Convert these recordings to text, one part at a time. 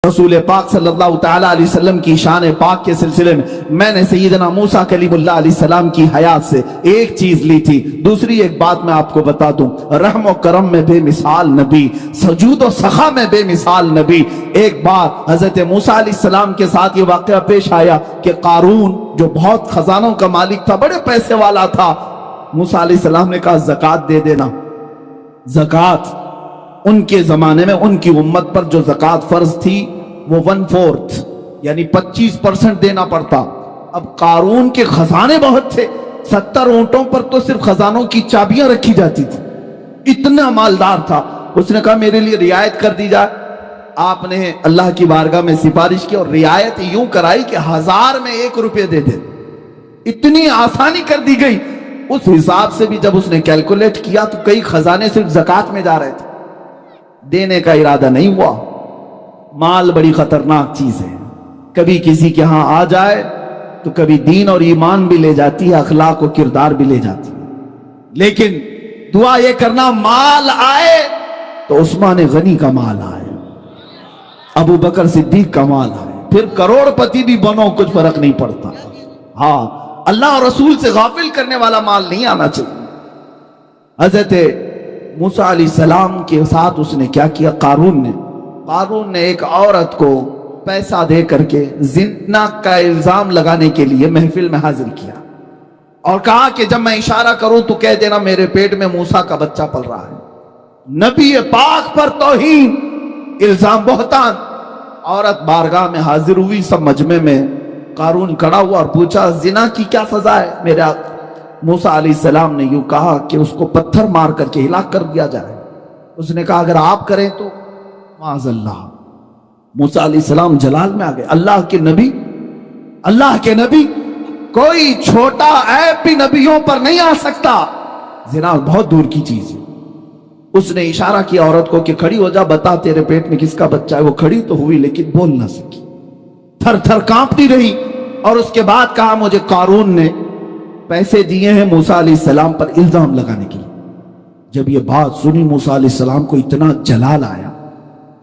رسول پاک صلی اللہ تعالیٰ علیہ وسلم کی شان پاک کے سلسلے میں نے سیدنا موسیٰ کلیم اللہ علیہ السلام کی حیات سے ایک چیز لی تھی۔ دوسری ایک بات میں آپ کو بتا دوں، رحم و کرم میں بے مثال نبی، سجود و سخا میں بے مثال نبی۔ ایک بار حضرت موسیٰ علیہ السلام کے ساتھ یہ واقعہ پیش آیا کہ قارون جو بہت خزانوں کا مالک تھا، بڑے پیسے والا تھا، موسیٰ علیہ السلام نے کہا زکوٰۃ دے دینا۔ زکوٰۃ ان کے زمانے میں ان کی امت پر جو زکوٰۃ فرض تھی وہ 1/4 یعنی 25% دینا پڑتا۔ اب قارون کے خزانے بہت تھے، 70 اونٹوں پر تو صرف خزانوں کی چابیاں رکھی جاتی تھی، اتنا مالدار تھا۔ اس نے کہا میرے لیے رعایت کر دی جائے۔ آپ نے اللہ کی بارگاہ میں سفارش کی اور رعایت یوں کرائی کہ 1000 میں 1 روپے دے دے، اتنی آسانی کر دی گئی۔ اس حساب سے بھی جب اس نے کیلکولیٹ کیا تو کئی خزانے صرف زکوٰۃ میں جا رہے تھے، دینے کا ارادہ نہیں ہوا۔ مال بڑی خطرناک چیز ہے، کبھی کسی کے ہاں آ جائے تو کبھی دین اور ایمان بھی لے جاتی ہے، اخلاق و کردار بھی لے جاتی ہے۔ لیکن دعا یہ کرنا مال آئے تو عثمان غنی کا مال آئے، ابو بکر صدیق کا مال آئے، پھر کروڑ پتی بھی بنو، کچھ فرق نہیں پڑتا۔ ہاں، اللہ اور رسول سے غافل کرنے والا مال نہیں آنا چاہیے۔ حضرت موسیٰ علیہ السلام کے ساتھ اس نے کیا کیا؟ قارون نے ایک عورت کو پیسہ دے کر کے زنا کا الزام لگانے کے لیے محفل میں حاضر کیا اور کہا کہ جب میں اشارہ کروں تو کہہ دینا میرے پیٹ میں موسیٰ کا بچہ پل رہا ہے۔ نبی پاک پر توہین، الزام، بہتان۔ عورت بارگاہ میں حاضر ہوئی، سب مجمع میں قارون کھڑا ہوا اور پوچھا زنا کی کیا سزا ہے؟ میرے موسیٰ علیہ السلام نے یوں کہا کہ اس کو پتھر مار کر کے ہلاک کر دیا جائے۔ اس نے کہا اگر آپ کریں تو معاذ اللہ۔ موسیٰ علیہ السلام جلال میں آ گئے، اللہ کے نبی، کوئی چھوٹا عیب بھی نبیوں پر نہیں آ سکتا، زنا بہت دور کی چیز ہے۔ اس نے اشارہ کیا عورت کو کہ کھڑی ہو جا، بتا تیرے پیٹ میں کس کا بچہ ہے۔ وہ کھڑی تو ہوئی لیکن بول نہ سکی، تھر تھر کانپتی رہی، اور اس کے بعد کہا مجھے قارون نے پیسے دیے ہیں موسیٰ علیہ السلام پر الزام لگانے کے لیے۔ جب یہ بات سنی موسیٰ علیہ السلام کو اتنا جلال آیا،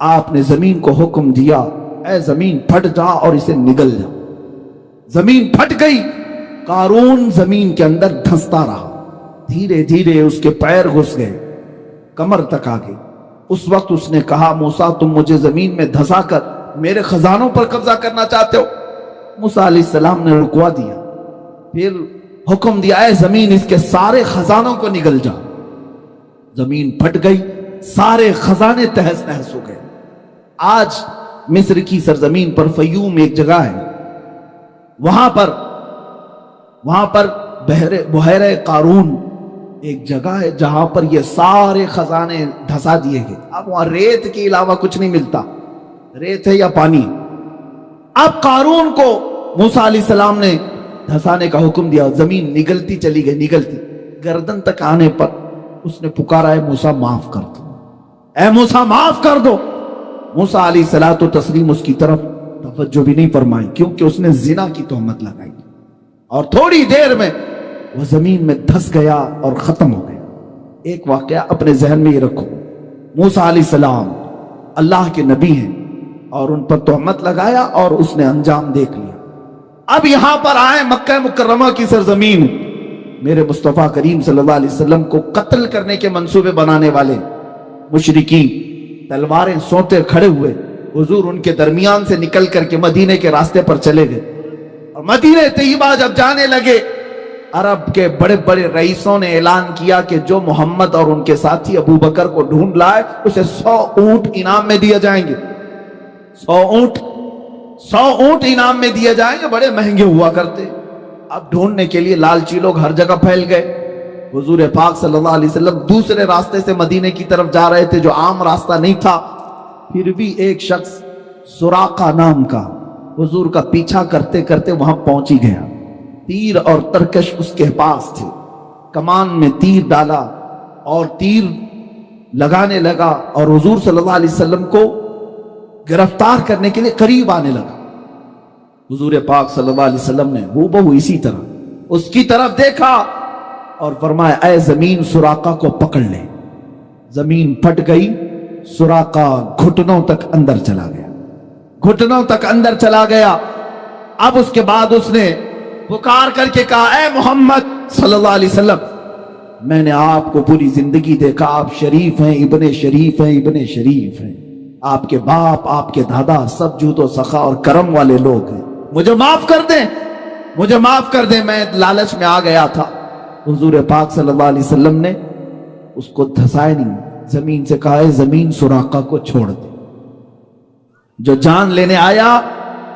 آپ نے زمین کو حکم دیا اے زمین پھٹ جا اور اسے نگل جا۔ زمین پھٹ گئی، قارون زمین کے اندر دھنستا رہا، دھیرے دھیرے اس کے پیر گھس گئے، کمر تک آ گئی۔ اس وقت اس نے کہا موسیٰ تم مجھے زمین میں دھسا کر میرے خزانوں پر قبضہ کرنا چاہتے ہو؟ موسیٰ علیہ السلام نے رکوا دیا، پھر حکم دیا اے زمین اس کے سارے خزانوں کو نگل جا۔ زمین پھٹ گئی، سارے خزانے تہس نہس ہو گئے۔ آج مصر کی سرزمین پر فیوم ایک جگہ ہے، وہاں پر بحیرہ قارون ایک جگہ ہے جہاں پر یہ سارے خزانے دھسا دیے گئے۔ اب وہاں ریت کے علاوہ کچھ نہیں ملتا، ریت ہے یا پانی۔ اب قارون کو موسیٰ علیہ السلام نے دھسانے کا حکم دیا، زمین نگلتی چلی گئی، نگلتی گردن تک آنے پر اس نے پکارا اے موسیٰ معاف کر دو، اے موسیٰ معاف کر دو۔ موسیٰ علیہ الصلوۃ والتسلیم اس کی طرف توجہ بھی نہیں فرمائی کیونکہ اس نے زنا کی تہمت لگائی، اور تھوڑی دیر میں وہ زمین میں دھس گیا اور ختم ہو گیا۔ ایک واقعہ اپنے ذہن میں یہ رکھو، موسیٰ علیہ السلام اللہ کے نبی ہیں اور ان پر تہمت لگایا اور اس نے انجام دیکھ لیا۔ اب یہاں پر آئے مکہ مکرمہ کی سرزمین، میرے مصطفیٰ کریم صلی اللہ علیہ وسلم کو قتل کرنے کے منصوبے بنانے والے مشرکین تلواریں سونتے کھڑے ہوئے، حضور ان کے درمیان سے نکل کر کے مدینے کے راستے پر چلے گئے، اور مدینہ طیبہ جب جانے لگے، عرب کے بڑے بڑے رئیسوں نے اعلان کیا کہ جو محمد اور ان کے ساتھی ابو بکر کو ڈھونڈ لائے اسے 100 اونٹ انعام میں دیے جائیں گے۔ 100 اونٹ انعام میں دیے جائیں گے، بڑے مہنگے ہوا کرتے۔ اب ڈھونڈنے کے لیے لالچی لوگ ہر جگہ پھیل گئے۔ حضور پاک صلی اللہ علیہ وسلم دوسرے راستے سے مدینے کی طرف جا رہے تھے جو عام راستہ نہیں تھا، پھر بھی ایک شخص سراقہ نام کا حضور کا پیچھا کرتے کرتے وہاں پہنچ ہی گیا۔ تیر اور ترکش اس کے پاس تھے، کمان میں تیر ڈالا اور تیر لگانے لگا اور حضور صلی اللہ علیہ وسلم کو گرفتار کرنے کے لیے قریب آنے لگا۔ حضور پاک صلی اللہ علیہ وسلم نے ہو اسی طرح اس کی طرف دیکھا اور فرمایا اے زمین سراقہ کو پکڑ لے۔ زمین پھٹ گئی، سراقہ گھٹنوں تک اندر چلا گیا۔ घुटनों तक अंदर चला गया। अब उसके बाद उसने पुकार करके कहा, ऐ मोहम्मद सल्लल्लाहु अलैहि वसल्लम, मैंने आपको पूरी जिंदगी देखा, आप शरीफ हैं, इब्ने शरीफ हैं, इब्ने शरीफ हैं, आपके बाप आपके दादा सब जूदो सखा और करम वाले लोग हैं, मुझे माफ कर दें, मुझे माफ कर दें, मैं लालच में आ गया था। हुजूर पाक सल्लल्लाहु अलैहि वसल्लम ने उसको धसाए नहीं, जमीन से कहा, है जमीन सुराका को छोड़ दे। जो जान लेने आया,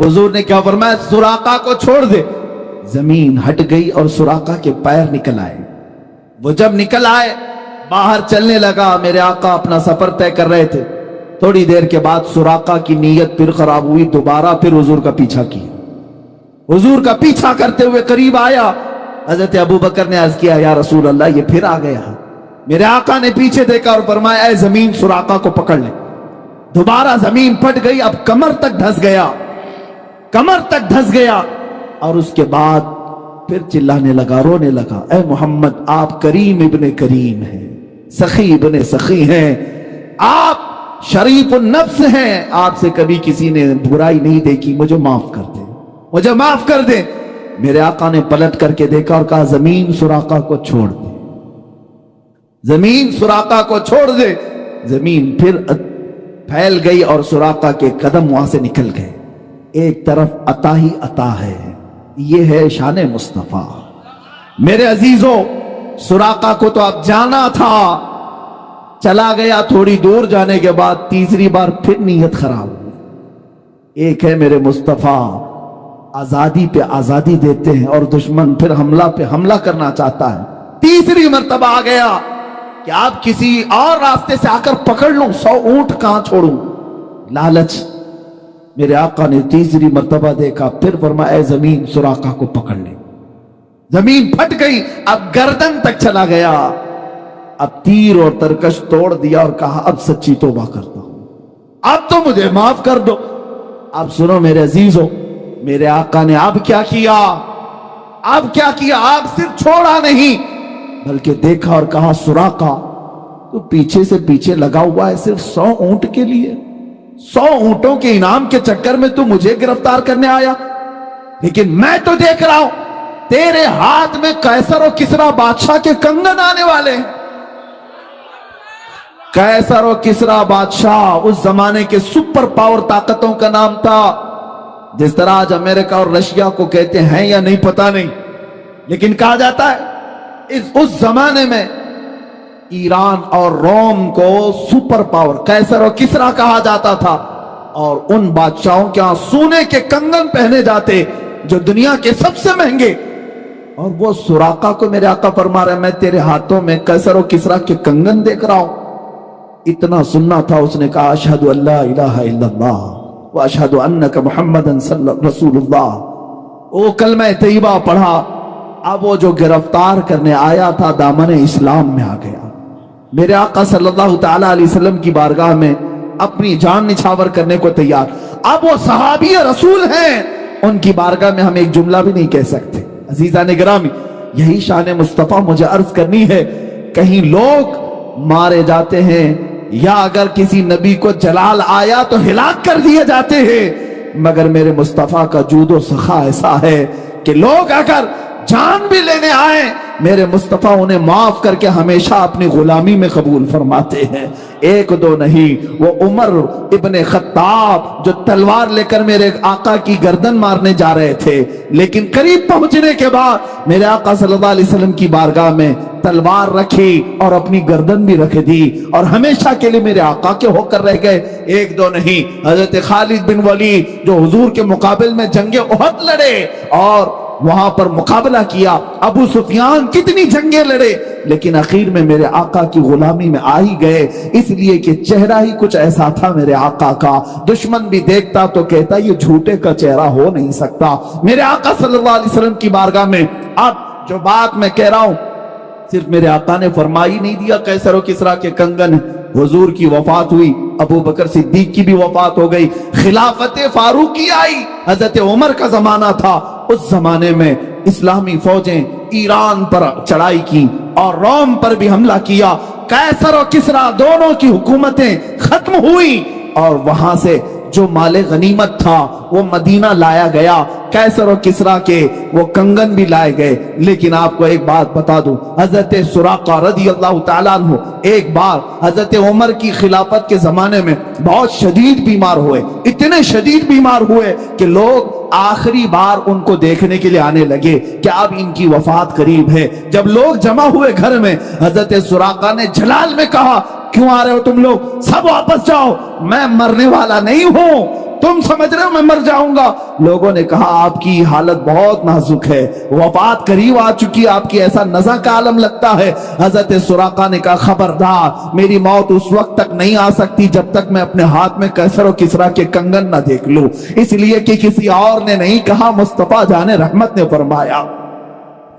हुजूर ने क्या फरमाया, सुराका को छोड़ दे। जमीन हट गई और सुराका के पैर निकल आए। वो जब निकल आए, बाहर चलने लगा, मेरे आका अपना सफर तय कर रहे थे। थोड़ी देर के बाद सुराका की नीयत फिर खराब हुई, दोबारा फिर हुजूर का पीछा किया। हुजूर का पीछा करते हुए करीब आया। हजरत अबू बकर ने अर्ज किया, या रसूल अल्लाह, ये फिर आ गया। मेरे आका ने पीछे देखा और फरमाया, ऐ जमीन सुराका को पकड़ ले। दोबारा जमीन फट गई, अब कमर तक धंस गया, कमर तक धंस गया। और उसके बाद फिर चिल्लाने लगा, रोने लगा, ऐ मोहम्मद, आप करीम इब्ने करीम हैं, सखी इब्ने सखी हैं, आप शरीफ नफ्स हैं, आपसे कभी किसी ने बुराई नहीं देखी, मुझे माफ कर दे, मुझे माफ कर दे। मेरे आका ने पलट करके देखा और कहा, जमीन सुराका को छोड़ दे, जमीन सुराका को छोड़ दे। जमीन फिर फैल गई और सुराका के कदम वहां से निकल गए। एक तरफ अता ही अता है, ये है शान मुस्तफा। मेरे अजीजों, सुराका को तो अब जाना था, चला गया। थोड़ी दूर जाने के बाद तीसरी बार फिर नीयत खराब हुई। एक है मेरे मुस्तफा, आजादी पे आजादी देते हैं और दुश्मन फिर हमला पे हमला करना चाहता है। तीसरी मर्तबा आ गया कि आप किसी और रास्ते से आकर पकड़ लूं, 100 ऊंट कहां छोड़ूं। लालच। मेरे आका ने तीसरी मर्तबा देखा, फिर फरमाया, ऐ जमीन सुराका को पकड़ ले। जमीन फट गई, अब गर्दन तक चला गया। अब तीर और तरकश तोड़ दिया और कहा, अब सच्ची तौबा करता हूं, अब तो मुझे माफ कर दो। अब सुनो मेरे अजीजों, मेरे आका ने अब क्या किया, अब क्या किया, आप सिर्फ छोड़ा नहीं बल्कि देखा और कहा, सुराका तो पीछे से पीछे लगा हुआ है सिर्फ 100 ऊंट के लिए, 100 ऊंटों के इनाम के चक्कर में तू मुझे गिरफ्तार करने आया। लेकिन मैं तो देख रहा हूं तेरे हाथ में कैसर और किसरा बादशाह के कंगन आने वाले हैं। कैसर और किसरा बादशाह उस जमाने के सुपर पावर ताकतों का नाम था। जिस तरह आज अमेरिका और रशिया को कहते हैं या नहीं पता नहीं, लेकिन कहा जाता है उस जमाने में ईरान और रोम को सुपर पावर कैसर और किसरा कहा जाता था। और उन बादशाहों के यहां सोने के कंगन पहने जाते जो दुनिया के सबसे महंगे। और वो सुराका को मेरे आका फरमा रहे, मैं तेरे हाथों में कैसर और किसरा के कंगन देख रहा हूं। इतना सुनना था, उसने कहा, अशहदु अल्ला इलाहा इल्लल्लाह व अशहदु अन्नका मुहम्मदन रसूलुल्लाह। वो कलमा तैयबा पढ़ा। अब वो जो गिरफ्तार करने आया था दामन इस्लाम में आ गया। मेरे आका सल्लल्लाहु ताला अलैहि वसल्लम की बारगाह में अपनी जान निछावर करने को तैयार। अब वो सहाबी रसूल हैं, उनकी बारगाह में हम एक जुमला भी नहीं कह सकते। अजीजा ने गिरामी, यही शान मुस्तफा मुझे अर्ज करनी है। कहीं लोग मारे जाते हैं या अगर किसी नबी को जलाल आया तो हिलाक कर दिए जाते हैं, मगर मेरे मुस्तफा का जूदो सखा ऐसा है कि लोग अगर जान भी लेने आए, मेरे मुस्तफा उन्हें माफ करके हमेशा अपनी गुलामी में कबूल फरमाते हैं। एक दो नहीं, वो उमर इब्ने खत्ताब जो तलवार लेकर मेरे आका की गर्दन मारने जा रहे थे, लेकिन करीब पहुंचने के बाद मेरे आका सल्लल्लाहु अलैहि वसल्लम की बारगाह में तलवार रखी और अपनी गर्दन भी रख दी और हमेशा के लिए मेरे आका के होकर रह गए। एक दो नहीं, हजरत खालिद बिन वलीद जो हुजूर के मुकाबले में जंगे उहद लड़े और वहां पर मुकाबला किया। अबू सुफियान कितनी जंगे लड़े, लेकिन आखिर में मेरे आका की गुलामी में आ ही गए, इसलिए कि चेहरा ही कुछ ऐसा था मेरे आका का। दुश्मन भी देखता तो कहता ये झूठे का चेहरा हो नहीं सकता। मेरे आका सल्लल्लाहु अलैहि वसल्लम की बारगाह में अब जो बात मैं कह रहा हूं, सिर्फ मेरे आका ने फरमाई नहीं दिया कैसर और किसरा के कंगन। हुजूर की वफात हुई, अबू बकर सिद्दीक की भी वफात हो गई, खिलाफत फारूकी आई, हजरत उमर का जमाना था। उस जमाने में इस्लामी फौजें ईरान पर चढ़ाई की और रोम पर भी हमला किया। कैसर और किसरा दोनों की हुकूमतें खत्म हुई और वहां से जो माले गनीमत था वो मदीना लाया गया, कैसर और किसरा के वो कंगन भी लाए गए। लेकिन आपको एक बात बता दूं, हजरत सुराका रदी अल्लाह ताला अन्हु एक बार हजरत उमर की खिलाफत के जमाने में बहुत शदीद बीमार हुए, इतने शदीद बीमार हुए कि लोग आखिरी बार उनको देखने के लिए आने लगे कि अब इनकी वफात करीब है। जब लोग जमा हुए घर में, हजरत सुराका ने जलाल में कहा, क्यों आ रहे हो तुम लोग, सब वापस जाओ, मैं मरने वाला नहीं हूं, तुम समझ रहे हो मैं मर जाऊंगा। लोगों ने कहा आपकी हालत बहुत नाजुक है, वफात करीब आ चुकी, आपकी ऐसा नज़ा का आलम लगता है। हजरत सुराका ने कहा खबरदार, मेरी मौत उस वक्त तक नहीं आ सकती जब तक मैं अपने हाथ में कैसर और किसरा के कंगन ना देख लूं। इसलिए कि किसी और ने नहीं कहा, मुस्तफा जाने रहमत ने फरमाया।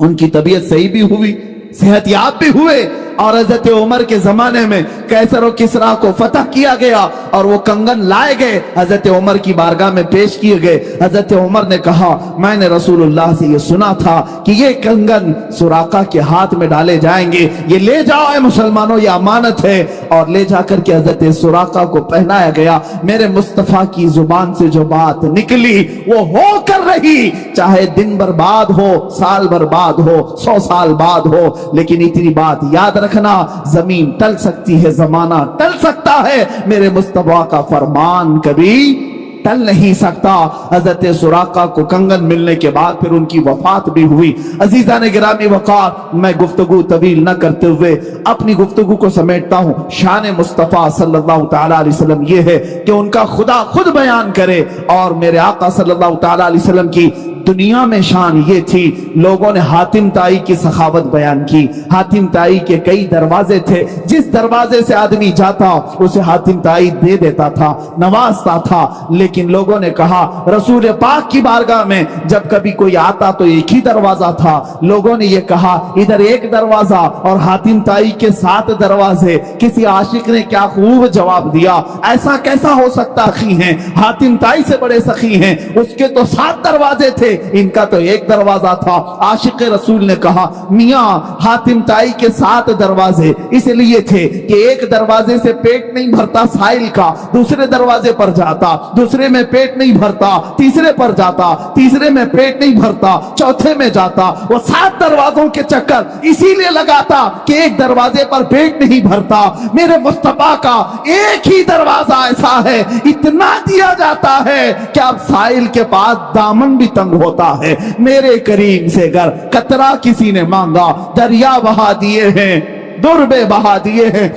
उनकी तबीयत सही भी हुई, सेहतयाब भी हुए, और हजरत उमर के जमाने में कैसर और किसरा को फतह किया गया और वो कंगन लाए गए, हजरत उमर की बारगाह में पेश किए गए। हजरत उमर ने कहा मैंने रसूलुल्लाह से ये सुना था कि ये कंगन सुराका के हाथ में डाले जाएंगे, ये ले जाओ मुसलमानों, ये अमानत है। और ले जाकर के हजरत सुराका को पहनाया गया। मेरे मुस्तफा की जुबान से जो बात निकली वो हो कर रही, चाहे दिन बर्बाद हो, साल बर्बाद हो, 100 साल बाद हो, लेकिन इतनी बात याद रखना, जमीन टल सकती है, जमाना टल सकता है, मेरे मुस्तफा का फरमान कभी टल नहीं सकता। हजरत सुराका को कंगन मिलने के बाद फिर उनकी वफात भी हुई। अजीजा ने गिरामी वकार, मैं गुफ्तगू तवील न करते हुए अपनी गुफ्तगू को समेटता हूं। शान मुस्तफा सल्लल्लाहु तआला अलैहि वसल्लम ये है कि उनका खुदा खुद बयान करे, और मेरे आका सल्लल्लाहु तआला अलैहि वसल्लम की दुनिया में शान ये थी, लोगों ने हातिम ताई की सखावत बयान की। हातिम ताई के कई दरवाजे थे, जिस दरवाजे से आदमी जाता उसे हातिम ताई दे देता था, नवाजता था। लेकिन लोगों ने कहा रसूल पाक की बारगाह में जब कभी कोई आता तो एक ही दरवाजा था। लोगों ने ये कहा इधर एक दरवाजा और हातिम ताई के 7 दरवाजे। किसी आशिक ने क्या खूब जवाब दिया, ऐसा कैसा हो सकता, अखी हैं, हातिम ताई से बड़े सखी हैं, उसके तो 7 दरवाजे थे, इनका तो एक दरवाजा था। आशिक रसूल ने कहा मियां हातिम ताई के 7 दरवाजे इसलिए थे कि एक दरवाजे से पेट नहीं भरता साइल का, दूसरे दरवाजे पर जाता, दूसरे में पेट नहीं भरता, तीसरे पर जाता, तीसरे में पेट नहीं भरता, चौथे में जाता। वो 7 दरवाजों के चक्कर इसीलिए लगाता कि एक दरवाजे पर पेट नहीं भरता। मेरे मुस्तफा का एक ही दरवाजा ऐसा है, इतना दिया जाता है कि अब साइल के पास दामन भी तंग होता है। मेरे करीम से अगर कतरा किसी ने मांगा, दरिया बहा दिए हैं, दुर्बे बहा दिए हैं।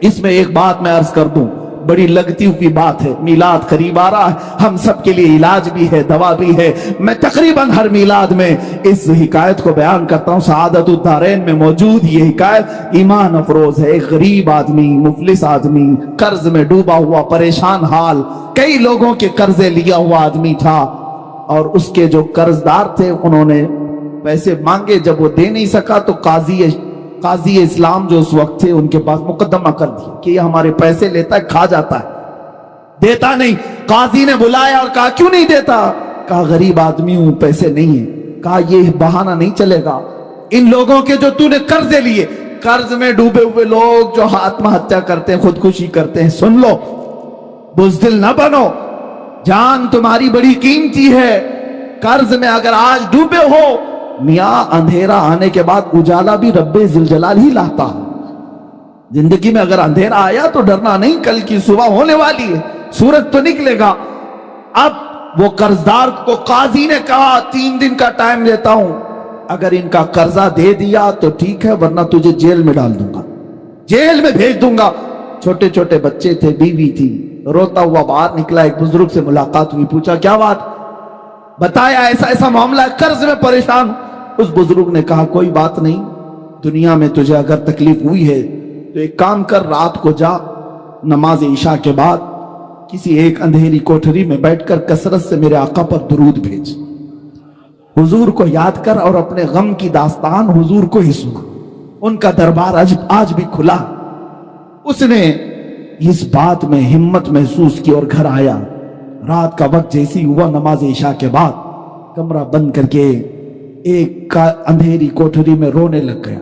इसमें एक बात मैं अर्ज कर दूं, बड़ी लगती हुई बात है, मिलाद करीब आ रहा है, हम सब के लिए इलाज भी है, दवा भी है। मैं तकरीबन हर मिलाद में इस हिकायत को बयान करता हूँ। सआदतुद्दारैन में मौजूद ये हिकायत ईमान अफरोज है। एक गरीब आदमी, मुफलिस आदमी, कर्ज में डूबा हुआ, परेशान हाल, कई लोगों के कर्जे लिया हुआ आदमी था, और उसके जो कर्जदार थे उन्होंने पैसे मांगे। जब वो दे नहीं सका तो काजी इस्लाम जो उस वक्त थे उनके पास मुकदमा कर दिया कि ये हमारे पैसे लेता है, खा जाता है, देता नहीं। काजी ने बुलाया और कहा क्यों नहीं देता? कहा गरीब आदमी हूं, पैसे नहीं है। कहा ये बहाना नहीं चलेगा, इन लोगों के जो तूने कर्जे लिए, कर्ज में डूबे हुए लोग जो आत्महत्या करते हैं, खुदकुशी करते हैं, सुन लो, बुज़दिल ना बनो, जान तुम्हारी बड़ी कीमती है। कर्ज में अगर आज डूबे हो, मियां अंधेरा आने के बाद उजाला भी रब्बे ज़ुलजलाल ही लाता है। जिंदगी में अगर अंधेरा आया तो डरना नहीं, कल की सुबह होने वाली है, सूरज तो निकलेगा। अब वो कर्जदार को काजी ने कहा 3 दिन का टाइम देता हूं, अगर इनका कर्जा दे दिया तो ठीक है, वरना तुझे जेल में डाल दूंगा, जेल में भेज दूंगा। छोटे छोटे बच्चे थे, बीवी थी, रोता हुआ बाहर निकला। एक बुजुर्ग से मुलाकात हुई, पूछा क्या बात, बताया ऐसा ऐसा मामला, कर्ज में परेशान। उस बुजुर्ग ने कहा कोई बात नहीं, दुनिया में तुझे अगर तकलीफ हुई है तो एक काम कर, रात को जा, नमाज इशा के बाद किसी एक अंधेरी कोठरी में बैठकर कसरत से मेरे आका पर दुरूद भेज, हुजूर को याद कर और अपने गम की दास्तान हुजूर को ही सुना। उनका दरबार आज भी खुला। उसने इस बात में हिम्मत महसूस की और घर आया। रात का वक्त जैसी हुआ, नमाज इशा के बाद कमरा बंद करके एक अंधेरी कोठरी में रोने लग गया।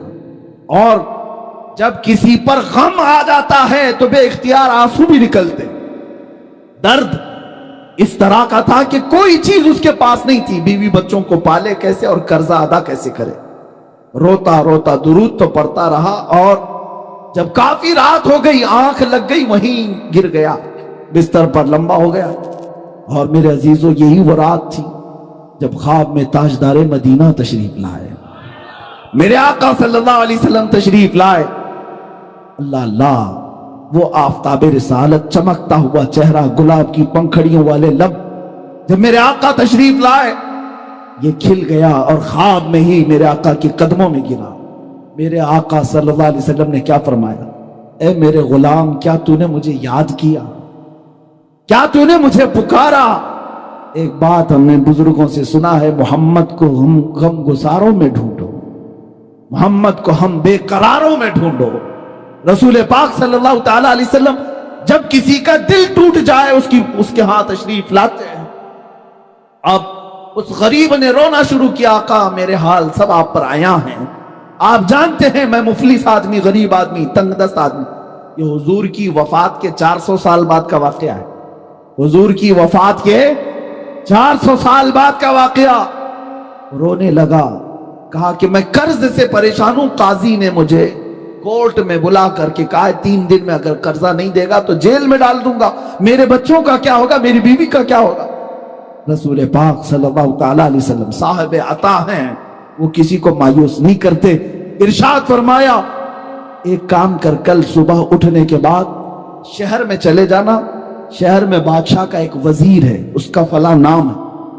और जब किसी पर गम आ जाता है तो बेइख्तियार आंसू भी निकलते, दर्द इस तरह का था कि कोई चीज उसके पास नहीं थी, बीवी बच्चों को पाले कैसे और कर्जा अदा कैसे करे। रोता रोता दुरूद तो पढ़ता रहा और जब काफी रात हो गई, आंख लग गई, वहीं गिर गया, बिस्तर पर लंबा हो गया। और मेरे अजीजों, यही वो रात थी जब ख्वाब में ताजदार मदीना तशरीफ लाए, मेरे आका सल्लल्लाहु अलैहि वसल्लम तशरीफ लाए। अल्लाह अल्लाह, वो आफताब रिसालत, चमकता हुआ चेहरा, गुलाब की पंखड़ियों वाले लब, जब मेरे आका तशरीफ लाए ये खिल गया और ख्वाब में ही मेरे आका के कदमों में गिरा। मेरे आका सल्लल्लाहु अलैहि वसल्लम ने क्या फरमाया, ए मेरे गुलाम, क्या तूने मुझे याद किया, क्या तूने मुझे पुकारा। एक बात हमने बुजुर्गों से सुना है, मोहम्मद को हम गम गुसारों में ढूंढो, मोहम्मद को हम बेकरारों में ढूंढो। रसूल पाक सल्लल्लाहु ताला अलैहि वसल्लम जब किसी का दिल टूट जाए उसके हाथ तशरीफ लाते हैं। अब उस गरीब ने रोना शुरू किया, आका मेरे हाल सब आप पर आया हैं, आप जानते हैं मैं मुफलिस आदमी, गरीब आदमी, तंगदस्त आदमी। ये हुजूर की वफात के 400 साल बाद का वाकया है, हुजूर की वफात के 400 साल बाद का वाकया। रोने लगा, कहा कि मैं कर्ज से परेशान हूं, काजी ने मुझे कोर्ट में बुला करके कहा 3 दिन में अगर कर्जा नहीं देगा तो जेल में डाल दूंगा, मेरे बच्चों का क्या होगा, मेरी बीवी का क्या होगा। रसूल पाक सल्लल्लाहु ताला अलैहि वसल्लम साहिब अता हैं, वो किसी को मायूस नहीं करते। इरशाद फरमाया, एक काम कर, कल सुबह उठने के बाद शहर में चले जाना, शहर में बादशाह का एक वजीर है, उसका फला नाम है,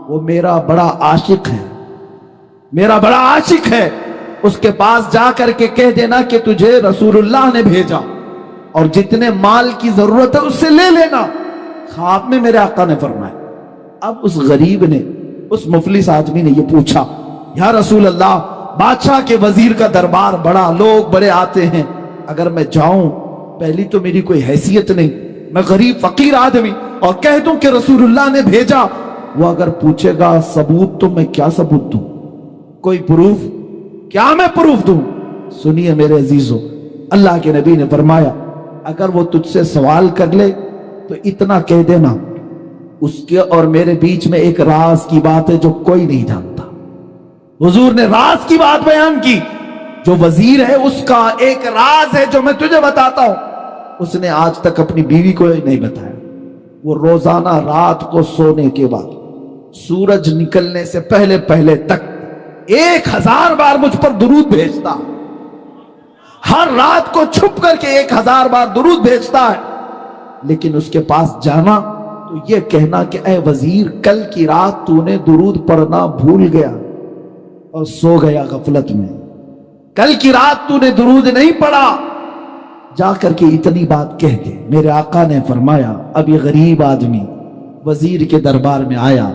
वो मेरा बड़ा आशिक है, मेरा बड़ा आशिक है, उसके पास जा करके कह देना कि तुझे रसूलुल्लाह ने भेजा और जितने माल की जरूरत है उससे ले लेना। ख्वाब में मेरे आका ने फरमाया। अब उस गरीब ने, उस मुफलिस आदमी ने ये पूछा, या रसूल अल्लाह, बादशाह के वजीर का दरबार बड़ा, लोग बड़े आते हैं, अगर मैं जाऊं, पहली तो मेरी कोई हैसियत नहीं, मैं गरीब फकीर आदमी, और कह दूं कि रसूलुल्लाह ने भेजा, वो अगर पूछेगा सबूत, तो मैं क्या सबूत दूं, कोई प्रूफ, क्या मैं प्रूफ दूं। सुनिए मेरे अजीजों, अल्लाह के नबी ने फरमाया, अगर वो तुझसे सवाल कर ले तो इतना कह देना, उसके और मेरे बीच में एक राज की बात है जो कोई नहीं जानता। हुजूर ने राज की बात बयान की, जो वजीर है उसका एक राज है जो मैं तुझे बताता हूं, उसने आज तक अपनी बीवी को नहीं बताया। वो रोजाना रात को सोने के बाद सूरज निकलने से पहले पहले तक 1000 बार मुझ पर दुरूद भेजता, हर रात को छुप करके 1000 बार दुरूद भेजता है। लेकिन उसके पास जाना तो ये कहना कि ऐ वजीर, कल की रात तूने दुरूद पढ़ना भूल गया और सो गया गफलत में, कल की रात तूने दुरूद नहीं पढ़ा। जाकर के इतनी बात कह के मेरे आका ने फरमाया, अब ये गरीब आदमी वजीर के दरबार में आया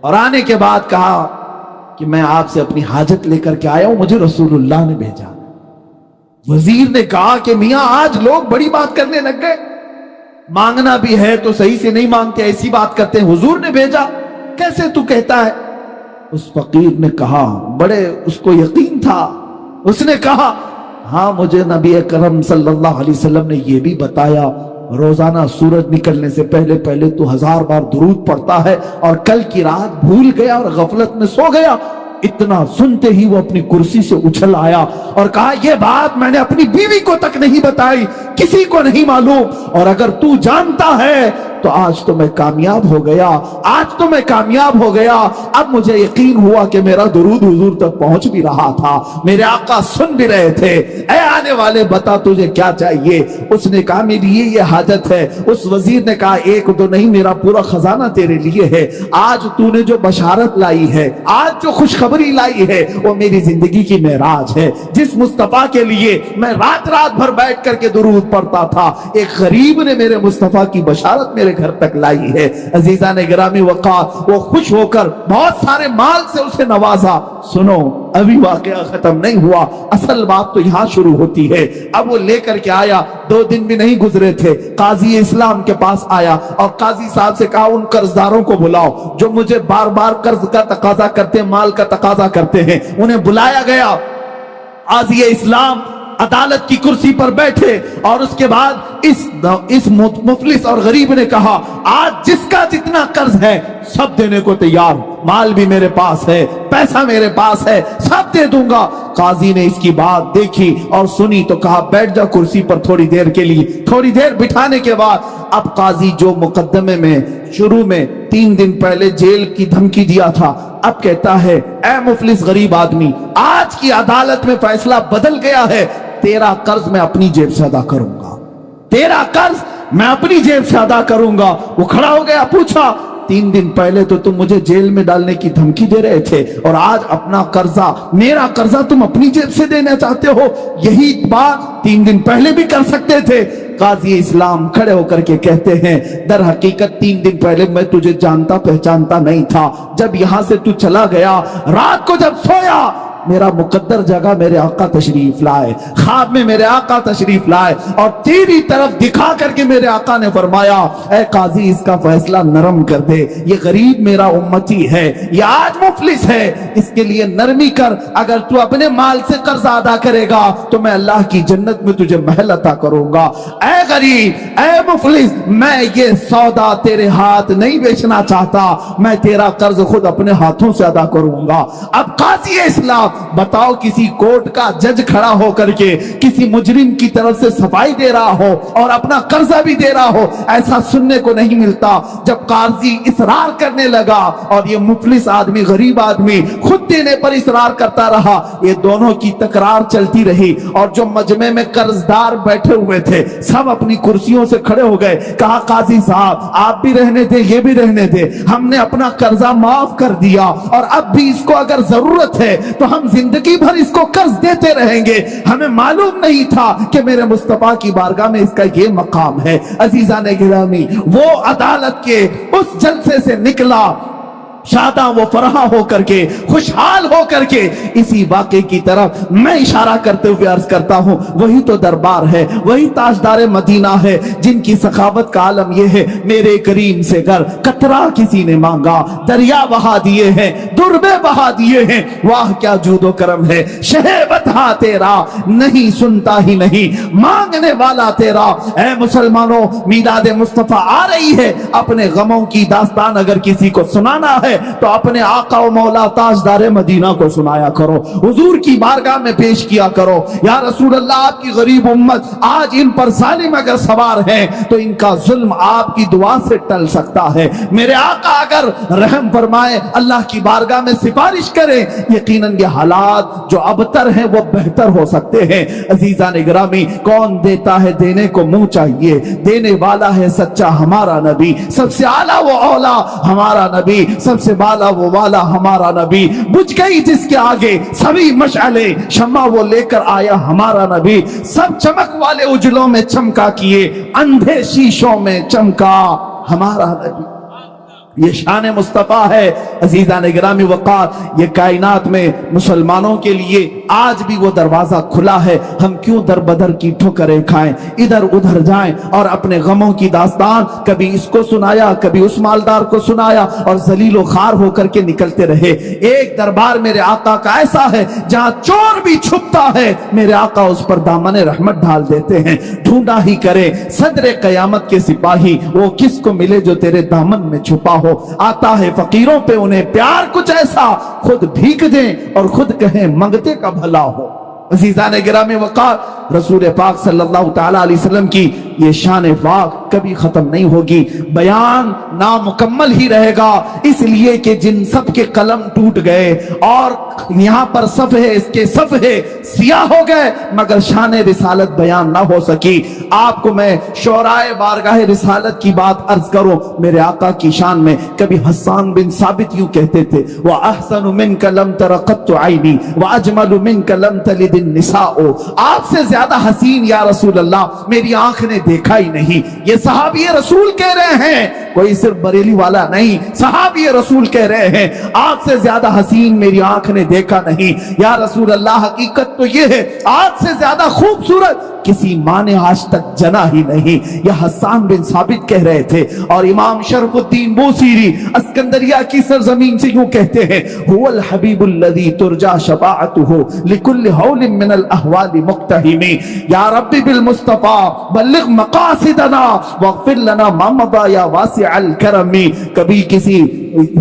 और आने के बाद कहा कि मैं आपसे अपनी हाजत लेकर के आया हूं, मुझे रसूलुल्लाह ने भेजा। वजीर ने कहा कि मियां, आज लोग बड़ी बात करने लग गए, मांगना भी है तो सही से नहीं मांगते, ऐसी बात करते हैं, हुजूर ने भेजा, कैसे तू कहता है। उस फकीर ने कहा, बड़े उसको यकीन था, उसने कहा, हाँ मुझे नबी अकरम सल्लल्लाहु अलैहि वसल्लम ने यह भी बताया, रोजाना सूरज निकलने से पहले पहले तू 1000 बार दुरूद पढ़ता है और कल की रात भूल गया और गफलत में सो गया। इतना सुनते ही वो अपनी कुर्सी से उछल आया और कहा, यह बात मैंने अपनी बीवी को तक नहीं बताई, किसी को नहीं मालूम, और अगर तू जानता है तो आज तो मैं कामयाब हो गया, आज तो मैं कामयाब हो गया। अब मुझे यकीन हुआ कि मेरा दुरूद हुजूर तक पहुंच भी रहा था, मेरे आका सुन भी रहे थे। ऐ आने वाले, बता तुझे क्या चाहिए। उसने कहा, मेरी ये हाजत है। उस वजीर ने कहा, एक दो नहीं, मेरा पूरा खजाना तेरे लिए है। आज तूने जो बशारत लाई है, आज जो खुशखबरी लाई है, वो मेरी जिंदगी की मेराज है। जिस मुस्तफा के लिए मैं रात रात भर बैठ करके दुरूद पढ़ता था, एक गरीब ने मेरे मुस्तफा की बशारत मेरे घर तक लाई है। अजीजा ने गिरामी वक़ार, वो खुश होकर बहुत सारे माल से उसे नवाजा। सुनो, अभी वाकया खत्म नहीं हुआ, असल बात तो यहां शुरू होती है। अब वो लेकर के आया, 2 दिन भी नहीं गुजरे थे, काजी इस्लाम के पास आया और काजी साहब से कहा, उन कर्जदारों को बुलाओ जो मुझे बार बार कर्ज का तकाजा करते हैं, माल का तकाजा करते हैं। उन्हें बुलाया गया। काजी इस्लाम अदालत की कुर्सी पर बैठे और उसके बाद इस मुफलिस और गरीब ने कहा, आज जिसका जितना कर्ज है सब देने को तैयार, माल भी मेरे पास है, पैसा मेरे पास है, सब दे दूंगा। काजी ने इसकी बात देखी और सुनी तो कहा, बैठ जा कुर्सी पर थोड़ी देर के लिए। थोड़ी देर बिठाने के बाद अब काजी जो मुकदमे में शुरू में 3 दिन पहले जेल की धमकी दिया था, अब कहता है, ऐ मुफलिस गरीब आदमी, आज की अदालत में फैसला बदल गया है, तेरा कर्ज मैं अपनी जेब से अदा करूंगा, तेरा कर्ज मैं अपनी जेब से अदा करूंगा। वो खड़ा हो गया, पूछा, 3 दिन पहले तो तुम मुझे जेल में डालने की धमकी दे रहे थे और आज अपना कर्जा, मेरा कर्जा तुम अपनी जेब से देना चाहते हो? यही बात 3 दिन पहले भी कर सकते थे। काजी इस्लाम खड़े होकर के कहते हैं, दर हकीकत 3 दिन पहले मैं तुझे जानता पहचानता नहीं था। जब यहां से तू चला गया, रात को जब सोया, मेरा मुकद्दर जगह मेरे आका तशरीफ लाए, ख्वाब में मेरे आका तशरीफ लाए और तेरी तरफ दिखा करके मेरे आका ने फरमाया, ऐ काजी इसका फैसला नरम कर दे, ये गरीब मेरा उम्मती है, ये आज मुफलिस है, इसके लिए नरमी कर। अगर तू अपने माल से कर्ज अदा करेगा तो मैं अल्लाह की जन्नत में तुझे महल अता करूंगा। ऐ गरीब, ऐ मुफलिस, मैं ये सौदा तेरे हाथ नहीं बेचना चाहता, मैं तेरा कर्ज खुद अपने हाथों से अदा करूंगा। अब काजी इस्लाम बताओ, किसी कोर्ट का जज खड़ा होकर के किसी मुजरिम की तरफ से सफाई दे रहा हो और अपना कर्जा भी दे रहा हो, ऐसा सुनने को नहीं मिलता। जब काजी इसरार करने लगा और ये मुफलिस आदमी, गरीब आदमी खुद देने पर इसरार करता रहा, ये दोनों की तकरार चलती रही और जो मजमे में कर्जदार बैठे हुए थे सब अपनी कुर्सियों से खड़े हो गए। कहा, काजी साहब आप भी रहने दे, ये भी रहने दे, हमने अपना कर्जा माफ कर दिया और अब भी इसको अगर जरूरत है तो हम जिंदगी भर इसको कर्ज देते रहेंगे। हमें मालूम नहीं था कि मेरे मुस्तफा की बारगाह में इसका ये मकाम है। अजीजान गिरामी, वो अदालत के उस जलसे से निकला शादा वो फरहा होकर के, खुशहाल होकर के। इसी वाक़े की तरफ मैं इशारा करते हुए अर्ज करता हूं, वही तो दरबार है, वही ताजदार मदीना है जिनकी सखावत का आलम यह है, मेरे करीम से घर कतरा किसी ने मांगा, दरिया बहा दिए हैं, दुर्बे बहा दिए हैं, वाह क्या जूदो करम है, शहे बता तेरा नहीं सुनता ही नहीं, मांगने वाला तेरा। ऐ मुसलमानों, मीलाद मुस्तफा आ रही है, अपने गमों की दास्तान अगर किसी को सुनाना है तो अपने आका व मौला ताजदार मदीना को सुनाया करो, हुजूर की बारगाह में पेश किया करो, या रसूल अल्लाह आपकी गरीब उम्मत आज इन पर जालिम अगर सवार है तो इनका जुल्म आपकी दुआ से टल सकता है। मेरे आका अगर रहम फरमाए, अल्लाह की बारगाह में सिफारिश करे, यकीनन ये हालात जो अबतर हैं वो बेहतर हो सकते हैं। अजीजान गिरामी, कौन देता है देने को मुंह चाहिए, देने वाला है सच्चा हमारा नबी, सबसे आला वो औला हमारा नबी, सबसे बाला वो वाला हमारा नबी। बुझ गई जिसके आगे सभी मशाले, शम्मा वो लेकर आया हमारा नबी, सब चमक वाले उजलों में चमका किए, अंधे शीशों में चमका हमारा नबी। ये शान मुस्तफा है। अजीजान गिरामी वक़ार, ये कायनात में मुसलमानों के लिए आज भी वो दरवाजा खुला है। हम क्यों दर बदर की ठोकरें खाएं, इधर उधर जाएं और अपने गमों की दास्तान कभी इसको सुनाया, कभी उस मालदार को सुनाया और जलीलो खार होकर के निकलते रहे। एक दरबार मेरे आका का ऐसा है जहां चोर भी छुपता है, मेरे आका उस पर दामने रहमत डाल देते हैं। ढूंढा ही करे सदरे कयामत के सिपाही, वो किसको मिले जो तेरे दामन में छुपा हो। आता है फकीरों पे उन्हें प्यार कुछ ऐसा, खुद भीख दें और खुद कहें मंगते का भला हो। अज़ीज़ान गिरामी वक़ार, रसूल पाक सल्लल्लाहु तआला अलैहि वसल्लम की ये शान पाक कभी खत्म नहीं होगी, बयान नामुकम्मल ही रहेगा, इसलिए कि जिन सब के कलम टूट गए और यहाँ पर सफ़हे इसके सफ़हे सियाह हो गए, मगर शान रिसालत बयान ना हो सकी। आपको मैं शोराए बारगाह रिसालत की बात अर्ज करूं, मेरे आका की शान में कभी हस्सान बिन साबित यूं कहते थे, व अहसनु मिनका लम तरा क़त्तु ऐनी व अजमलु मिनका लम तलिदिन निसाओ। आपसे ज्यादा हसीन या रसूल अल्लाह मेरी आंख ने देखा ही नहीं। ये सहाबी रसूल कह रहे हैं, कोई सिर्फ बरेली वाला नहीं, सहाबी भी रसूल कह रहे हैं आज से ज्यादा हसीन मेरी आंख ने देखा नहीं। या रसूल अल्लाह, हकीकत तो ये है आज से ज्यादा खूबसूरत किसी माँ ने आज तक जना ही नहीं। यह हस्सान बिन साबित कह रहे थे। और इमाम शरफुद्दीन बूसीरी अस्कंदरिया की सरजमीन से यूं कहते हैं, हुवल हबीबुल्लज़ी तुरजा शफाअतुहु लिकुल्लि हौलिन मिनल अहवालि मुक्तहिमी। या रब्बी बिल मुस्तफा बल्लिग मकासिदना वग़फिर लना मा मदा या वासिअल करमी। कभी किसी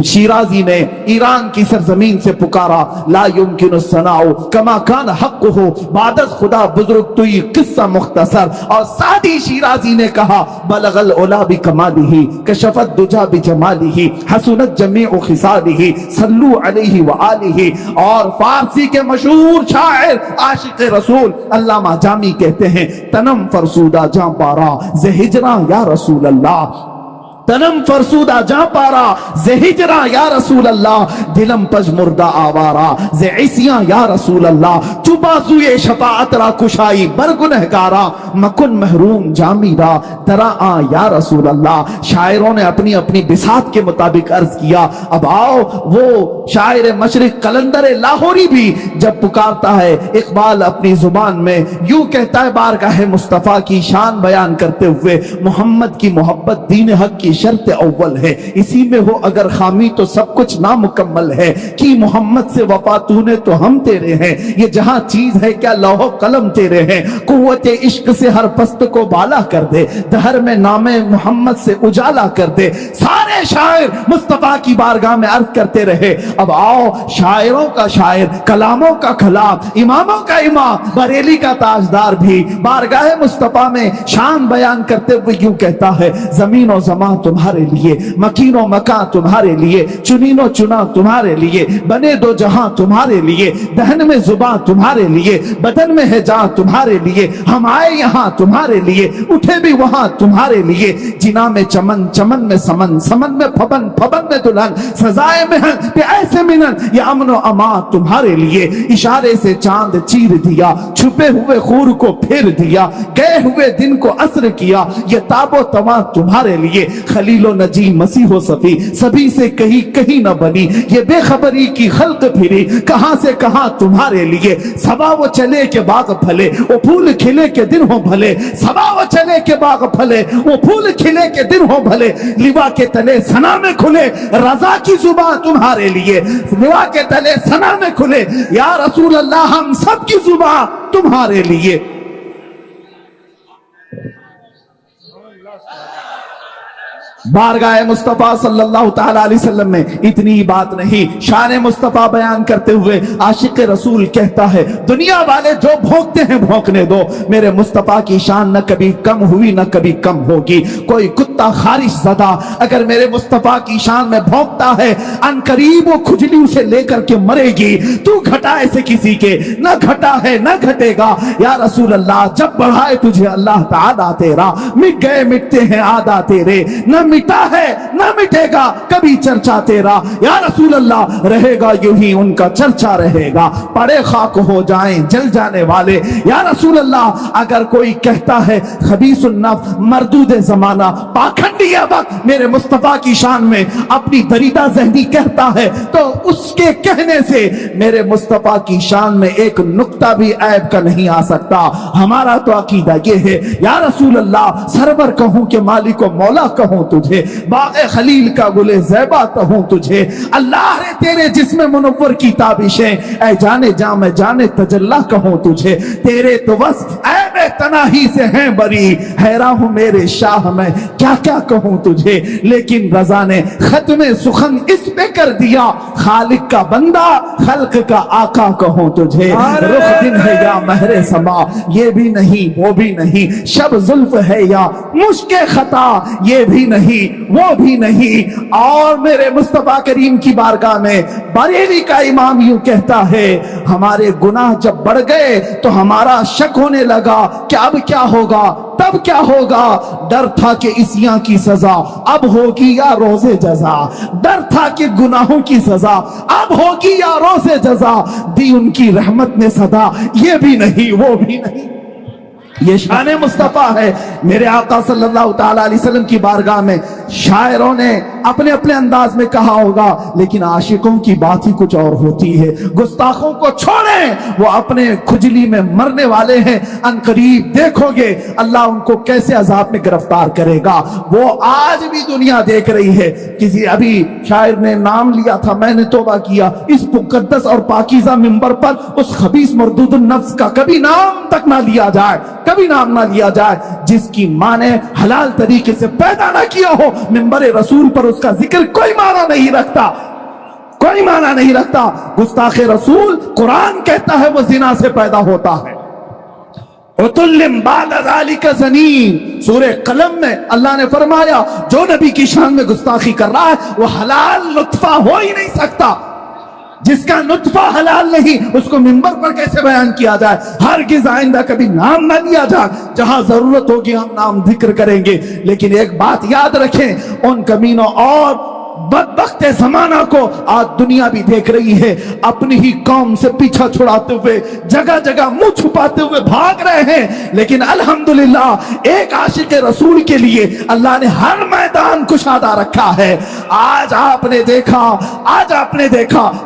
शिराजी ने ईरान की सरजमीन से पुकारा, ला युमकिनु सनाउ कमा कान हक़्क़ुहु बादत खुदा बुजुर्ग तुई किस्सा मुख्तसर। और सादी शिराजी ने कहा, बलगल उला बि कमालिही कशफत दुजा बि जमालिही हसनत जमीउ खिसालिही सल्लू अलैहि व आलिही। और फारसी के मशहूर शायर आशिक रसूल अल्लामा जामी कहते हैं, तनम फरसूदा जां पारा ज़े हिजरा या रसूल अल्लाह, तनम फरसूदा जा पारा जे हिजरा या रसूल अल्लाह, दिलम पज मुर्दा आवारा जे इसिया या रसूल अल्लाह, चुबाजुए शफाअत रा कुशाई बरगुनहगारा मकुन महरूम जामीरा दरा आ या रसूल अल्लाह। शायरों ने अपनी अपनी बिसात के मुताबिक अर्ज किया। अब आओ वो शायर मशरिक कलंदर लाहौरी भी जब पुकारता है, इकबाल अपनी जुबान में यूं कहता है, बारगाह मुस्तफा की शान बयान करते हुए, मोहम्मद की मोहब्बत दीन हक की शर्त अव्वल है, इसी में हो अगर खामी तो सब कुछ नामुकम्मल है। कि मोहम्मद से वफा तूने तो हम तेरे हैं, ये जहां चीज है क्या लौहो कलम तेरे हैं। कुव्वत इश्क से हर पस्त को बाला कर दे, दहर में नामे मोहम्मद से उजाला कर दे। सारे शायर मुस्तफा की बारगाह में अर्ज करते रहे। अब आओ शायरों का शायर, कलामों का कलाम, इमामों का इमाम, बरेली का ताजदार भी बारगाह मुस्तफा में शान बयान करते हुए यूं कहता है, जमीन और ज़मान तुम्हारे लिए, मकीनो मकान तुम्हारे लिए, चुनीनो चुना तुम्हारे लिए, बने दो जहां तुम्हारे लिए, दहन में जुबान तुम्हारे लिए, बदन में है जान तुम्हारे लिए, हम आए यहाँ तुम्हारे लिए, उठे भी वहां तुम्हारे लिए। जिना में चमन, चमन में समन, समन में फबन, फबन में दुल्हन, सजाए में ऐसे मिलन, ये अमन व अमान तुम्हारे लिए। इशारे से चांद चीर दिया, छुपे हुए खूर को फेर दिया, गए हुए दिन को असर किया, ये ताबो तमा तुम्हारे लिए। खलीलो नजी मसीहो सफी सभी से कहीं कहीं न बनी, ये बेखबरी की खल्क फिरी कहां से कहां तुम्हारे लिए। सबा वो चले के बाग फले, वो फूल खिले के दिन हो भले, सबा वो चले के बाग फले, वो फूल खिले के दिन हो भले। लिवा के तले सना में खुले, रजा की जुबान तुम्हारे लिए, लिवा के तले सना में खुले, या रसूल अल्लाह हम सब की जुबान तुम्हारे लिए। बारगाह मुस्तफा सल्लल्लाहु तआला अलैहि वसल्लम में इतनी बात नहीं, शान मुस्तफा बयान करते हुए आशिक रसूल कहता है, दुनिया वाले जो भोंकते हैं भोंकने दो, मेरे मुस्तफा की शान न कभी कम हुई न कभी कम होगी। कोई कुत्ता खारिश ज़दा अगर मेरे मुस्तफा की शान में भोंकता है, अनकरीब वो खुजली उसे लेकर के मरेगी। तू घटा ऐसे किसी के न घटा है न घटेगा। या रसूल अल्लाह, जब बढ़ाए तुझे अल्लाह ताला तेरा, मिट गए मिटते हैं आदा तेरे, न मिटा है न मिटेगा कभी चर्चा तेरा। या रसूल अल्लाह, रहेगा यूं ही उनका चर्चा रहेगा, पड़े खाक हो जाएं जल जाने वाले। या रसूल अल्लाह, अगर कोई कहता है खबीसुन नफ्स मरदूद जमाना, पाखंडी वक्त मेरे मुस्तफा की शान में अपनी दरीदा ज़हनी कहता है, तो उसके कहने से मेरे मुस्तफा की शान में एक नुक्ता भी ऐब का नहीं आ सकता। हमारा तो अकीदा ये है, या रसूल अल्लाह, सरवर कहूं कि मालिक व मौला कहूं तुझे, बाग़े खलील का गुले ज़ैबा कहूं तुझे। अल्लाह रे तेरे जिस्म मुनव्वर की ताबिशें, ऐ जाने जा मैं जाने तजल्ला कहूं तुझे। तेरे तो बस ऐबे तनाही से हैं बरी, हैरान हूं मेरे शाह मैं क्या क्या कहूं तुझे। लेकिन रज़ा ने खत्म सुखन इस पे कर दिया, खालिक का बंदा खल्क का आका कहूं तुझे। रुख दिन है या महरे समा, ये भी नहीं वो भी नहीं, शब जुल्फ है या मुश्के खता, ये भी नहीं वो भी नहीं। और मेरे मुस्तफा करीम की बारगाह में बरेली का इमाम यूं कहता है, हमारे गुनाह जब बढ़ गए तो हमारा शक होने लगा कि अब क्या होगा, तब क्या होगा। डर था कि इसियां की सजा अब होगी या रोज़े जजा, डर था कि गुनाहों की सजा अब होगी या रोज़े जजा। दी उनकी रहमत ने सदा, ये भी नहीं वो भी नहीं। یہ شان مصطفیٰ ہے۔ میرے آقا صلی اللہ تعالیٰ علیہ وسلم کی بارگاہ میں شاعروں نے اپنے اپنے انداز میں کہا ہوگا، لیکن عاشقوں کی بات ہی کچھ اور ہوتی ہے۔ گستاخوں کو چھوڑیں، وہ اپنے کھجلی میں مرنے والے ہیں، ان قریب دیکھو گے اللہ ان کو کیسے عذاب میں گرفتار کرے گا۔ وہ آج بھی دنیا دیکھ رہی ہے۔ کسی ابھی شاعر نے نام لیا تھا، میں نے توبہ کیا اس مقدس اور پاکیزہ منبر پر اس خبیث مردود النفس کا کبھی نام تک نہ لیا جائے، کبھی نام نہ لیا جائے جس کی ماں نے حلال طریقے سے پیدا نہ کیا ہو۔ منبر رسول پر اس کا ذکر کوئی معنی نہیں رکھتا، کوئی معنی نہیں رکھتا۔ گستاخ رسول قرآن کہتا ہے وہ زنا سے پیدا ہوتا ہے۔ عُتُلٍّ بَعْدَ ذَلِكَ زَنِيمٍ، سورہ قلم میں اللہ نے فرمایا جو نبی کی شان میں گستاخی کر رہا ہے وہ حلال نطفہ ہو ہی نہیں سکتا۔ جس کا نطفہ حلال نہیں اس کو منبر پر کیسے بیان کیا جائے؟ ہرگز آئندہ کبھی نام نہ لیا جائے، جہاں ضرورت ہوگی ہم نام ذکر کریں گے، لیکن ایک بات یاد رکھیں، ان کمینوں اور بدبخت زمانہ کو آج دنیا بھی دیکھ رہی ہے، اپنی ہی قوم سے پیچھا چھڑاتے ہوئے جگہ جگہ منہ چھپاتے ہوئے بھاگ رہے ہیں، لیکن الحمدللہ ایک عاشق رسول کے لیے اللہ نے ہر میدان کشادہ رکھا ہے۔ آج آپ نے دیکھا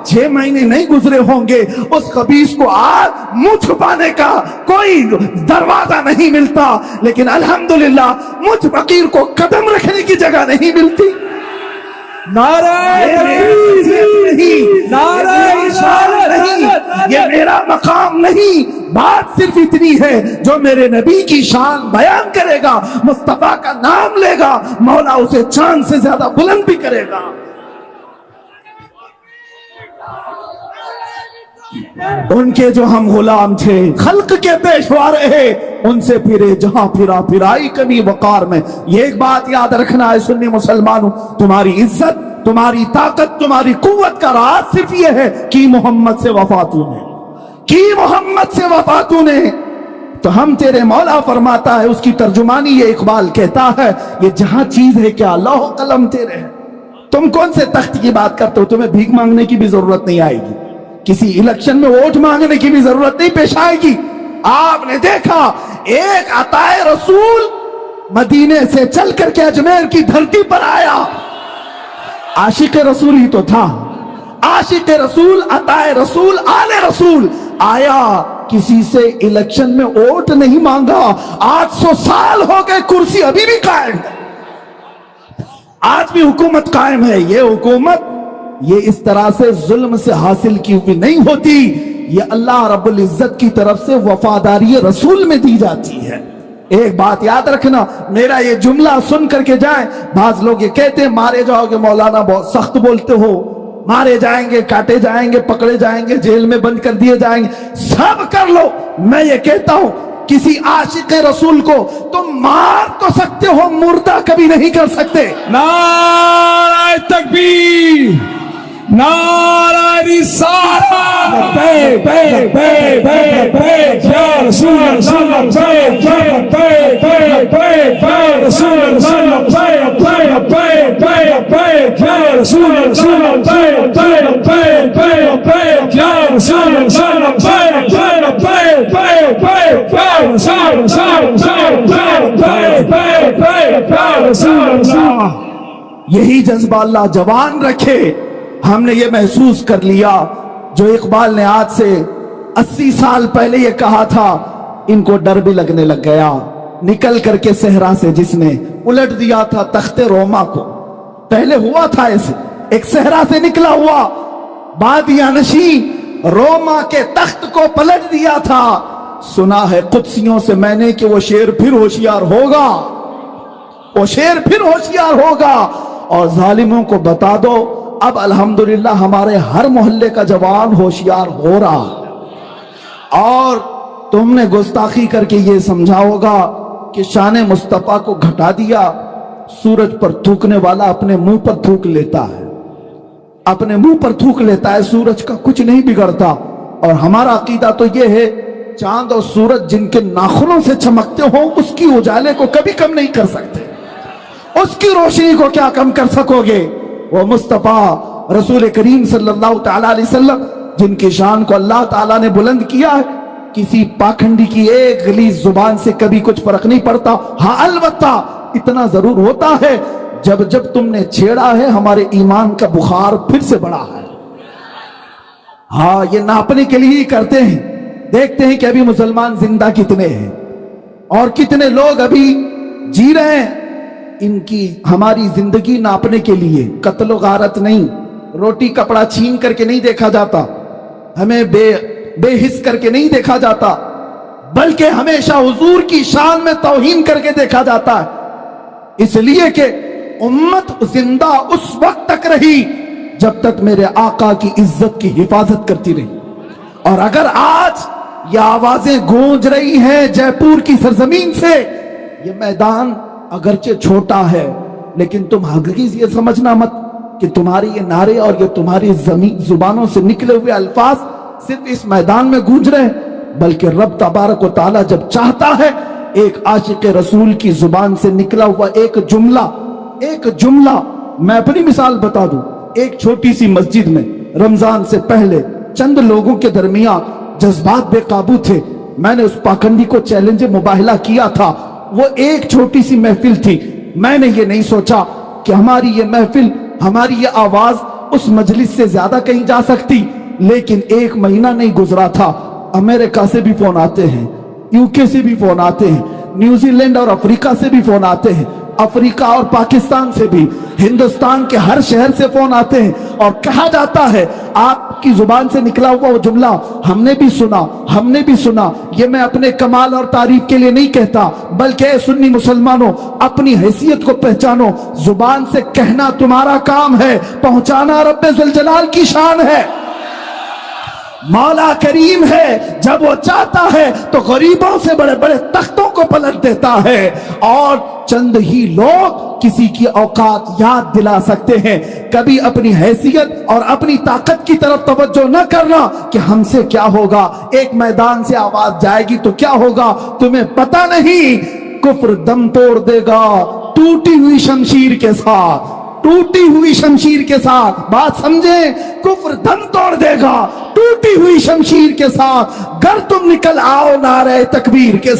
6 مہینے نہیں گزرے ہوں گے اس خبیث کو آج منہ چھپانے کا کوئی دروازہ نہیں ملتا، لیکن الحمدللہ مجھ فقیر کو قدم رکھنے کی جگہ نہیں ملتی۔ نعرہ تکبیر، نعرہ رسالت، یہ میرا مقام نہیں، بات صرف اتنی ہے جو میرے نبی کی شان بیان کرے گا، مصطفیٰ کا نام لے گا، مولا اسے چاند سے زیادہ بلند بھی کرے گا۔ ان کے جو ہم غلام تھے، خلق کے پیشوا رہے، ان سے پھرے جہاں پھرا پھرائی کمی وقار میں۔ یہ ایک بات یاد رکھنا ہے سنی مسلمانوں، تمہاری عزت، تمہاری طاقت، تمہاری قوت کا راز صرف یہ ہے کہ محمد سے وفاتوں نے، کہ محمد سے وفاتوں نے۔ تو ہم تیرے مولا فرماتا ہے، اس کی ترجمانی یہ اقبال کہتا ہے، یہ جہاں چیز ہے کیا لوح و قلم تیرے ہیں۔ تم کون سے تخت کی بات کرتے ہو؟ تمہیں بھیک مانگنے کی بھی ضرورت نہیں آئے گی، کسی الیکشن میں ووٹ مانگنے کی بھی ضرورت نہیں پیش آئے گی۔ آپ نے دیکھا ایک عطا رسول مدینے سے چل کر کے اجمیر کی دھرتی پر آیا، عاشق رسول ہی تو تھا، عاشق رسول، عطا رسول، آل رسول آیا، کسی سے الیکشن میں ووٹ نہیں مانگا۔ 800 سال ہو گئے، کرسی ابھی بھی قائم ہے، آج بھی حکومت قائم ہے۔ یہ حکومت یہ اس طرح سے ظلم سے حاصل کی ہوئی نہیں ہوتی، یہ اللہ رب العزت کی طرف سے وفاداری رسول میں دی جاتی ہے۔ ایک بات یاد رکھنا، میرا یہ جملہ سن کر کے جائیں، بعض لوگ یہ کہتے ہیں مارے جاؤ گے مولانا، بہت سخت بولتے ہو، مارے جائیں گے، کاٹے جائیں گے، پکڑے جائیں گے، جیل میں بند کر دیے جائیں گے، سب کر لو۔ میں یہ کہتا ہوں کسی عاشق رسول کو تم مار تو سکتے ہو، مردہ کبھی نہیں کر سکتے۔ نعرہ تکبیر، نعرہ رسالت، لبیک لبیک لبیک یا رسول اللہ، لبیک لبیک یا رسول اللہ، لبیک لبیک یا رسول اللہ، لبیک لبیک یا رسول اللہ، لبیک لبیک یا رسول اللہ۔ یہی جذبہ اللہ جوان رکھے۔ ہم نے یہ محسوس کر لیا جو اقبال نے آج سے 80 سال پہلے یہ کہا تھا، ان کو ڈر بھی لگنے لگ گیا۔ نکل کر کے صحرا سے جس نے الٹ دیا تھا تخت روما کو، پہلے ہوا تھا ایسے، ایک صحرا سے نکلا ہوا بادیہ نشین روما کے تخت کو پلٹ دیا تھا۔ سنا ہے قدسیوں سے میں نے کہ وہ شیر پھر ہوشیار ہوگا، وہ شیر پھر ہوشیار ہوگا۔ اور ظالموں کو بتا دو اب الحمدللہ ہمارے ہر محلے کا جوان ہوشیار ہو رہا ہے۔ اور تم نے گستاخی کر کے یہ سمجھا ہوگا کہ شان مصطفیٰ کو گھٹا دیا۔ سورج پر تھوکنے والا اپنے منہ پر تھوک لیتا ہے، اپنے منہ پر تھوک لیتا ہے، سورج کا کچھ نہیں بگڑتا۔ اور ہمارا عقیدہ تو یہ ہے چاند اور سورج جن کے ناخنوں سے چمکتے ہوں اس کی اجالے کو کبھی کم نہیں کر سکتے، اس کی روشنی کو کیا کم کر سکو گے؟ وہ مصطفیٰ رسول کریم صلی اللہ تعالیٰ علیہ وسلم جن کی شان کو اللہ تعالیٰ نے بلند کیا ہے، किसी पाखंडी की एक गलीज जुबान से कभी कुछ फर्क नहीं पड़ता। हाँ अलबत्ता इतना जरूर होता है, जब जब तुमने छेड़ा है हमारे ईमान का बुखार फिर से बढ़ा है। हाँ ये नापने के लिए ही करते हैं। देखते हैं कि अभी मुसलमान जिंदा कितने हैं और कितने लोग अभी जी रहे हैं। इनकी हमारी जिंदगी नापने के लिए कत्ल गारत नहीं, रोटी कपड़ा छीन करके नहीं देखा जाता, हमें बेहिस करके नहीं देखा जाता, बल्कि हमेशा हुजूर की शान में तौहीन करके देखा जाता है। इसलिए कि उम्मत जिंदा उस वक्त तक रही जब तक मेरे आका की इज्जत की हिफाजत करती रही। और अगर आज ये आवाजें गूंज रही हैं जयपुर की सरजमीन से, ये मैदान अगरचे छोटा है, लेकिन तुम हकीकत ये समझना मत कि तुम्हारे ये नारे और ये तुम्हारी जुबानों से निकले हुए अल्फाज सिर्फ इस मैदान में गूंज रहे, बल्कि रब तबारक व तआला जब चाहता है एक आशिक रसूल की जुबान से निकला हुआ एक जुमला मैं अपनी मिसाल बता दूं। एक छोटी सी मस्जिद में रमजान से पहले चंद लोगों के दरमियान जज्बात बेकाबू थे। मैंने उस पाखंडी को चैलेंज मुबाहिला किया था। वो एक छोटी सी महफिल थी। मैंने ये नहीं सोचा कि हमारी ये महफिल, हमारी ये आवाज उस मजलिस से ज्यादा कहीं जा सकती। लेकिन एक महीना नहीं गुजरा था, अमेरिका से भी फोन आते हैं, यूके से भी फोन आते हैं, न्यूजीलैंड और अफ्रीका से भी फोन आते हैं, अफ्रीका और पाकिस्तान से भी, हिंदुस्तान के हर शहर से फोन आते हैं और कहा जाता है आपकी जुबान से निकला हुआ वो जुमला हमने भी सुना। ये मैं अपने कमाल और तारीफ के लिए नहीं कहता, बल्कि सुन्नी मुसलमानों अपनी हैसियत को पहचानो। जुबान से कहना तुम्हारा काम है, पहुंचाना रब्बे जुल जलाल की शान है। मौला करीम है, जब वो चाहता है तो गरीबों से बड़े बड़े तख्तों को पलट देता है। और चंद ही लोग किसी की औकात याद दिला सकते हैं। कभी अपनी हैसियत और अपनी ताकत की तरफ तवज्जो न करना कि हमसे क्या होगा, एक मैदान से आवाज जाएगी तो क्या होगा तुम्हें पता नहीं। कुफ्र दम तोड़ देगा टूटी हुई शमशीर के साथ, बात समझे। कुफ्र दम तोड़ देगा टूटी हुई शमशीर के साथ, गर तुम निकल आओ नारे तकबीर के साथ।